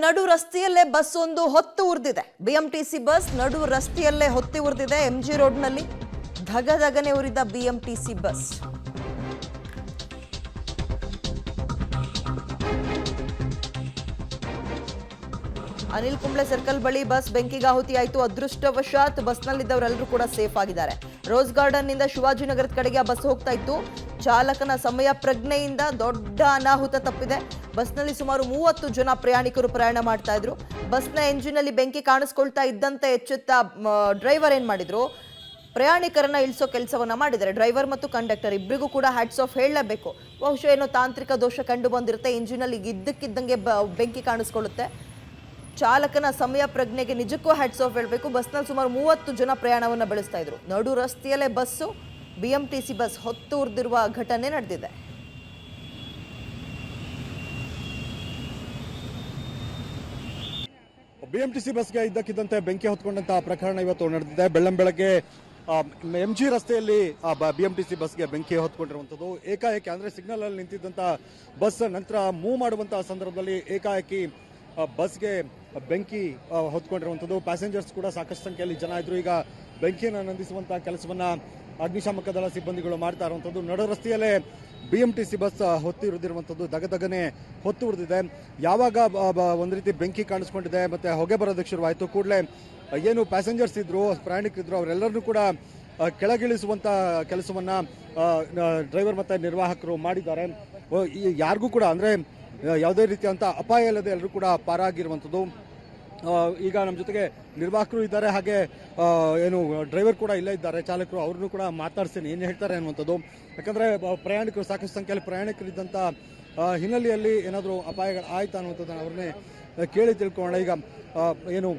ನಡು ರಸ್ತೆಯಲ್ಲೇ ಬಸ್ ಒಂದು ಹೊತ್ತು ಉರಿದಿದೆ. ಬಿಎಂಟಿಸಿ ಬಸ್ ನಡು ರಸ್ತೆಯಲ್ಲೇ ಹೊತ್ತಿ ಉರಿದಿದೆ. ಎಂಜಿ ರೋಡ್ನಲ್ಲಿ ಧಗಧಗನೆ ಉರಿದ BMTC bus. Anil Kumble circle ಬಳಿ ಬಸ್ ಬೆಂಕಿಗಾಹುತಿ ಆಯಿತು. ಅದೃಷ್ಟವಶಾತ್ ಬಸ್ನಲ್ಲಿದ್ದವರೆಲ್ಲರೂ ಕೂಡ ಸೇಫ್ ಆಗಿದ್ದಾರೆ. ರೋಸ್ ಗಾರ್ಡನ್ ನಿಂದ ಶಿವಾಜಿನಗರದ ಕಡೆಗೆ ಆ ಬಸ್ ಹೋಗ್ತಾ ಇತ್ತು. ಚಾಲಕನ ಸಮಯ ಪ್ರಜ್ಞೆಯಿಂದ ದೊಡ್ಡ ಅನಾಹುತ ತಪ್ಪಿದೆ. ಬಸ್ನಲ್ಲಿ ಸುಮಾರು 30 ಜನ ಪ್ರಯಾಣಿಕರು ಪ್ರಯಾಣ ಮಾಡ್ತಾ ಇದ್ರು. ಬಸ್ನ ಎಂಜಿನಲ್ಲಿ ಬೆಂಕಿ ಕಾಣಿಸ್ಕೊಳ್ತಾ ಇದ್ದಂತೆ ಎಚ್ಚೆತ್ತ ಡ್ರೈವರ್ ಏನ್ ಮಾಡಿದ್ರು, ಪ್ರಯಾಣಿಕರನ್ನ ಇಳಿಸೋ ಕೆಲಸವನ್ನ ಮಾಡಿದ್ದಾರೆ. ಡ್ರೈವರ್ ಮತ್ತು ಕಂಡಕ್ಟರ್ ಇಬ್ಬರಿಗೂ ಕೂಡ ಹ್ಯಾಟ್ಸ್ ಆಫ್ ಹೇಳಲೇಬೇಕು. ಬಹುಶಃ ಏನೋ ತಾಂತ್ರಿಕ ದೋಷ ಕಂಡು ಬಂದಿರುತ್ತೆ. ಇಂಜಿನಲ್ಲಿ ಇದ್ದಕ್ಕಿದ್ದಂಗೆ ಬೆಂಕಿ ಕಾಣಿಸ್ಕೊಳ್ಳುತ್ತೆ. ಚಾಲಕನ ಸಮಯ ಪ್ರಜ್ಞೆಗೆ ನಿಜಕ್ಕೂ ಹ್ಯಾಟ್ಸ್ ಆಫ್ ಹೇಳಬೇಕು. ಬಸ್ನಲ್ಲಿ ಸುಮಾರು 30 ಜನ ಪ್ರಯಾಣವನ್ನು ಬೆಳೆಸ್ತಾ ಇದ್ರು. ನಡು ರಸ್ತೆಯಲ್ಲೇ ಬಸ್ಸು ಬಿಎಂಟಿಸಿ ಬಸ್ ಹೊತ್ತು ಉರಿದಿರುವ ಘಟನೆ ನಡೆದಿದೆ. ಬಿಎಂಟಿಸಿ ಬಸ್ಗೆ ಇದ್ದಕ್ಕಿದ್ದಂತೆ ಬೆಂಕಿ ಹೊತ್ಕೊಂಡಂತ ಪ್ರಕರಣ ಇವತ್ತು ನಡೆದಿದೆ. ಬೆಳ್ಳಂಬೆಳಗ್ಗೆ ಎಂಜಿ ರಸ್ತೆಯಲ್ಲಿ ಬಿಎಂಟಿಸಿ ಬಸ್ಗೆ ಬೆಂಕಿ ಹೊತ್ಕೊಂಡಿರುವಂಥದ್ದು. ಏಕಾಏಕಿ ಅಂದ್ರೆ ಸಿಗ್ನಲ್ ಅಲ್ಲಿ ನಿಂತಿದ್ದಂತ ಬಸ್ ನಂತರ ಮೂವ್ ಮಾಡುವಂತಹ ಸಂದರ್ಭದಲ್ಲಿ ಏಕಾಏಕಿ ಬಸ್ಗೆ ಬೆಂಕಿ ಹೊತ್ಕೊಂಡಿರುವಂಥದ್ದು. ಪ್ಯಾಸೆಂಜರ್ಸ್ ಕೂಡ ಸಾಕಷ್ಟು ಸಂಖ್ಯೆಯಲ್ಲಿ ಜನ ಇದ್ರು. ಈಗ ಬೆಂಕಿಯನ್ನು ನಂದಿಸುವಂತಹ ಕೆಲಸವನ್ನ ಅಗ್ನಿಶಾಮಕ ದಳ ಸಿಬ್ಬಂದಿಗಳು ಮಾಡ್ತಾ ಇರುವಂಥದ್ದು. ನಡು ರಸ್ತೆಯಲ್ಲೇ ಬಿಎಂಟಿಸಿ ಬಸ್ ಹೊತ್ತಿ ಉರಿದಿರುವಂಥದ್ದು, ದಗದಗನೆ ಹೊತ್ತು ಉರಿದಿದೆ. ಯಾವಾಗ ಒಂದು ರೀತಿ ಬೆಂಕಿ ಕಾಣಿಸ್ಕೊಂಡಿದೆ ಮತ್ತೆ ಹೊಗೆ ಬರೋದಕ್ಕೆ ಶುರುವಾಯಿತು, ಕೂಡಲೇ ಏನು ಪ್ಯಾಸೆಂಜರ್ಸ್ ಇದ್ರು, ಪ್ರಯಾಣಿಕರಿದ್ರು, ಅವರೆಲ್ಲರನ್ನೂ ಕೂಡ ಕೆಳಗಿಳಿಸುವಂತ ಕೆಲಸವನ್ನ ಡ್ರೈವರ್ ಮತ್ತೆ ನಿರ್ವಾಹಕರು ಮಾಡಿದ್ದಾರೆ. ಯಾರಿಗೂ ಕೂಡ ಅಂದ್ರೆ ಯಾವುದೇ ರೀತಿಯಂತ ಅಪಾಯ ಇಲ್ಲದೆ ಎಲ್ಲರೂ ಕೂಡ ಪಾರಾಗಿರುವಂಥದ್ದು. ಈಗ ನಮ್ಮ ಜೊತೆಗೆ ನಿರ್ವಾಹಕರು ಇದ್ದಾರೆ, ಹಾಗೆ ಏನು ಡ್ರೈವರ್ ಕೂಡ ಇಲ್ಲೇ ಇದ್ದಾರೆ, ಚಾಲಕರು. ಅವ್ರನ್ನೂ ಕೂಡ ಮಾತಾಡ್ತೀನಿ ಏನು ಹೇಳ್ತಾರೆ ಅನ್ನುವಂಥದ್ದು. ಯಾಕಂದ್ರೆ ಪ್ರಯಾಣಿಕರು ಸಾಕಷ್ಟು ಸಂಖ್ಯೆಯಲ್ಲಿ ಪ್ರಯಾಣಿಕರಿದ್ದಂಥ ಹಿನ್ನೆಲೆಯಲ್ಲಿ ಏನಾದರೂ ಅಪಾಯಗಳು ಆಯ್ತಾ ಅನ್ನುವಂಥದ್ದನ್ನು ಅವ್ರನ್ನೇ ಕೇಳಿ ತಿಳ್ಕೊಳ್ಳೋಣ. ಈಗ ಏನು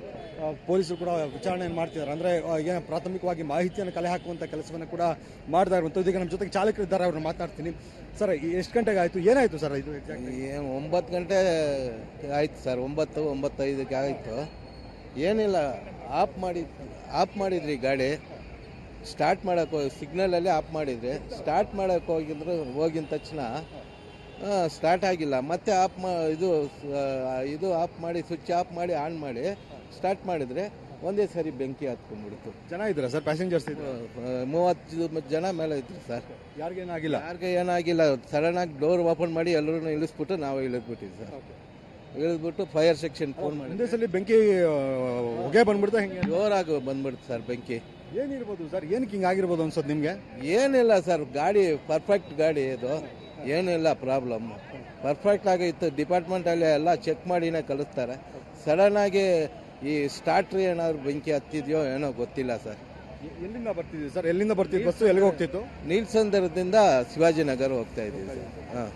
ಪೊಲೀಸರು ಕೂಡ ವಿಚಾರಣೆಯನ್ನು ಮಾಡ್ತಿದ್ದಾರೆ, ಅಂದ್ರೆ ಏನು ಪ್ರಾಥಮಿಕವಾಗಿ ಮಾಹಿತಿಯನ್ನು ಕಲೆ ಹಾಕುವಂಥ ಕೆಲಸವನ್ನು ಕೂಡ ಮಾಡ್ತಾ ಇರುವಂಥದ್ದು. ಈಗ ನಮ್ಮ ಜೊತೆಗೆ ಚಾಲಕರಿದ್ದಾರೆ, ಅವ್ರನ್ನ ಮಾತಾಡ್ತೀನಿ. ಸರ್, ಎಷ್ಟು ಗಂಟೆಗೆ ಆಯಿತು, ಏನಾಯಿತು ಸರ್ ಇದು? 9 ಗಂಟೆ ಆಯ್ತು ಸರ್. 9:05ಕ್ಕೆ ಆಯಿತು. ಏನಿಲ್ಲ, ಆಫ್ ಮಾಡಿದ್ರಿ ಗಾಡಿ. ಸ್ಟಾರ್ಟ್ ಮಾಡೋಕ್ಕೆ ಸಿಗ್ನಲಲ್ಲೇ ಆಫ್ ಮಾಡಿದ್ರಿ. ಸ್ಟಾರ್ಟ್ ಮಾಡೋಕ್ಕೆ ಹೋಗಿದ ತಕ್ಷಣ ಸ್ಟಾರ್ಟ್ ಆಗಿಲ್ಲ. ಮತ್ತೆ ಇದು ಆಫ್ ಮಾಡಿ, ಸ್ವಿಚ್ ಆಫ್ ಮಾಡಿ ಆನ್ ಮಾಡಿ ಸ್ಟಾರ್ಟ್ ಮಾಡಿದರೆ ಒಂದೇ ಸರಿ ಬೆಂಕಿ ಹತ್ಕೊಂಡ್ಬಿಡ್ತು. ಜನ ಇದ್ದೀರಾ ಸರ್? ಪ್ಯಾಸೆಂಜರ್ಸ್ ಇದ್ರು 30 ಜನ ಮೇಲೆ ಇದ್ರು ಸರ್. ಯಾರಿಗೆ ಏನಾಗಿಲ್ಲ. ಸಡನ್ ಆಗಿ ಡೋರ್ ಓಪನ್ ಮಾಡಿ ಎಲ್ಲರೂ ಇಳಿಸ್ಬಿಟ್ಟು ನಾವು ಇಳಿದ್ಬಿಟ್ಟಿವಿ ಸರ್. ಇಳಿದ್ಬಿಟ್ಟು ಫೈರ್ ಸೆಕ್ಷನ್ ಫೋನ್ ಮಾಡಿ ಒಂದೇ ಸಲ ಬೆಂಕಿ ಹೊಗೆ ಬಂದ್ಬಿಡ್ತಾ, ಹೆಂಗೆ ಜೋರಾಗಿ ಬಂದ್ಬಿಡ್ತು ಸರ್ ಬೆಂಕಿ. ಏನಿರ್ಬೋದು ಸರ್, ಏನಕ್ಕೆ ಹಿಂಗಾಗಿರ್ಬೋದು ಅನ್ಸೋದು ನಿಮಗೆ? ಏನಿಲ್ಲ ಸರ್, ಗಾಡಿ ಪರ್ಫೆಕ್ಟ್ ಗಾಡಿ ಇದು, ಏನಿಲ್ಲ ಪ್ರಾಬ್ಲಮ್. ಪರ್ಫೆಕ್ಟ್ ಆಗಿತ್ತು. ಡಿಪಾರ್ಟ್ಮೆಂಟಲ್ಲಿ ಎಲ್ಲ ಚೆಕ್ ಮಾಡಿನೇ ಕಳಿಸ್ತಾರೆ. ಸಡನ್ ಆಗಿ ಈ ಸ್ಟಾರ್ಟ್ರಿ ಏನಾದ್ರು ಬೆಂಕಿ ಹತ್ತಿದೆಯೋ ಏನೋ ಗೊತ್ತಿಲ್ಲ ಸರ್. ಎಲ್ಲಿಂದ ಬರ್ತಿದ್ವಿ ಸರ್? ಎಲ್ಲಿಂದ ಬರ್ತಿದ್ವಿ ಬಸ್ಸು? ಎಲ್ಲಿಗೆ ಹೋಗ್ತಿತ್ತು? ನೀಲ್ಸಂದರದಿಂದ ಶಿವಾಜಿನಗರ ಹೋಗ್ತಾ ಇದ್ದೀವಿ ಸರ್. ಹಾಂ,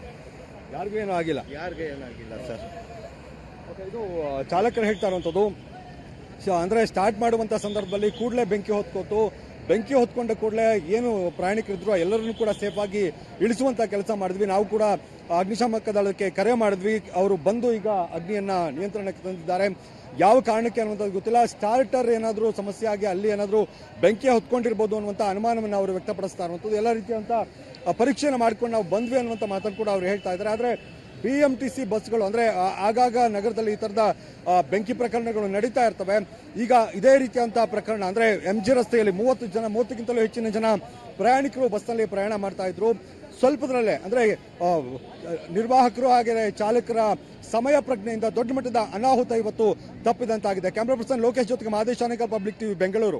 ಯಾರಿಗೂ ಏನೂ ಆಗಿಲ್ಲ? ಯಾರಿಗೆ ಏನಾಗಿಲ್ಲ ಸರ್. ಇದು ಚಾಲಕರು ಹೇಳ್ತಾ ಇರುವಂಥದ್ದು. ಅಂದರೆ ಸ್ಟಾರ್ಟ್ ಮಾಡುವಂಥ ಸಂದರ್ಭದಲ್ಲಿ ಕೂಡಲೇ ಬೆಂಕಿ ಹೊತ್ಕೊಂಡ ಕೂಡಲೇ ಏನು ಪ್ರಯಾಣಿಕರಿದ್ರು ಎಲ್ಲರನ್ನೂ ಕೂಡ ಸೇಫ್ ಆಗಿ ಇಳಿಸುವಂಥ ಕೆಲಸ ಮಾಡಿದ್ವಿ. ನಾವು ಕೂಡ ಅಗ್ನಿಶಾಮಕ ದಳಕ್ಕೆ ಕರೆ ಮಾಡಿದ್ವಿ. ಅವರು ಬಂದು ಈಗ ಅಗ್ನಿಯನ್ನ ನಿಯಂತ್ರಣಕ್ಕೆ ತಂದಿದ್ದಾರೆ. ಯಾವ ಕಾರಣಕ್ಕೆ ಅನ್ನುವಂಥದ್ದು ಗೊತ್ತಿಲ್ಲ. ಸ್ಟಾರ್ಟರ್ ಏನಾದರೂ ಸಮಸ್ಯೆ ಆಗಿ ಅಲ್ಲಿ ಏನಾದರೂ ಬೆಂಕಿ ಹೊತ್ಕೊಂಡಿರ್ಬೋದು ಅನ್ನುವಂಥ ಅನುಮಾನವನ್ನು ಅವರು ವ್ಯಕ್ತಪಡಿಸ್ತಾ ಇರುವಂಥದ್ದು. ಎಲ್ಲ ರೀತಿಯಂಥ ಪರೀಕ್ಷೆಯನ್ನು ಮಾಡ್ಕೊಂಡು ನಾವು ಬಂದ್ವಿ ಅನ್ನುವಂಥ ಮಾತನ್ನು ಕೂಡ ಅವರು ಹೇಳ್ತಾ ಇದ್ದಾರೆ. ಆದರೆ ಬಿಎಂಟಿಸಿ ಬಸ್ಗಳು ಅಂದರೆ ಆಗಾಗ ನಗರದಲ್ಲಿ ಈ ಥರದ ಬೆಂಕಿ ಪ್ರಕರಣಗಳು ನಡೀತಾ ಇರ್ತವೆ. ಈಗ ಇದೇ ರೀತಿಯಂಥ ಪ್ರಕರಣ ಅಂದರೆ ಎಂಜಿ ರಸ್ತೆಯಲ್ಲಿ 30ಕ್ಕಿಂತಲೂ ಹೆಚ್ಚಿನ ಜನ ಪ್ರಯಾಣಿಕರು ಬಸ್ನಲ್ಲಿ ಪ್ರಯಾಣ ಮಾಡ್ತಾ ಇದ್ರು. ಸ್ವಲ್ಪದರಲ್ಲೇ ಅಂದರೆ ನಿರ್ವಾಹಕರು ಹಾಗೆ ಚಾಲಕರ ಸಮಯ ಪ್ರಜ್ಞೆಯಿಂದ ದೊಡ್ಡ ಮಟ್ಟದ ಅನಾಹುತ ಇವತ್ತು ತಪ್ಪಿದಂತಾಗಿದೆ. ಕ್ಯಾಮ್ರಾ ಪರ್ಸನ್ ಲೋಕೇಶ್ ಜೊತೆಗೆ ಮಹದೇಶ್ ಆನೇಕಲ್, ಪಬ್ಲಿಕ್ ಟಿವಿ, ಬೆಂಗಳೂರು.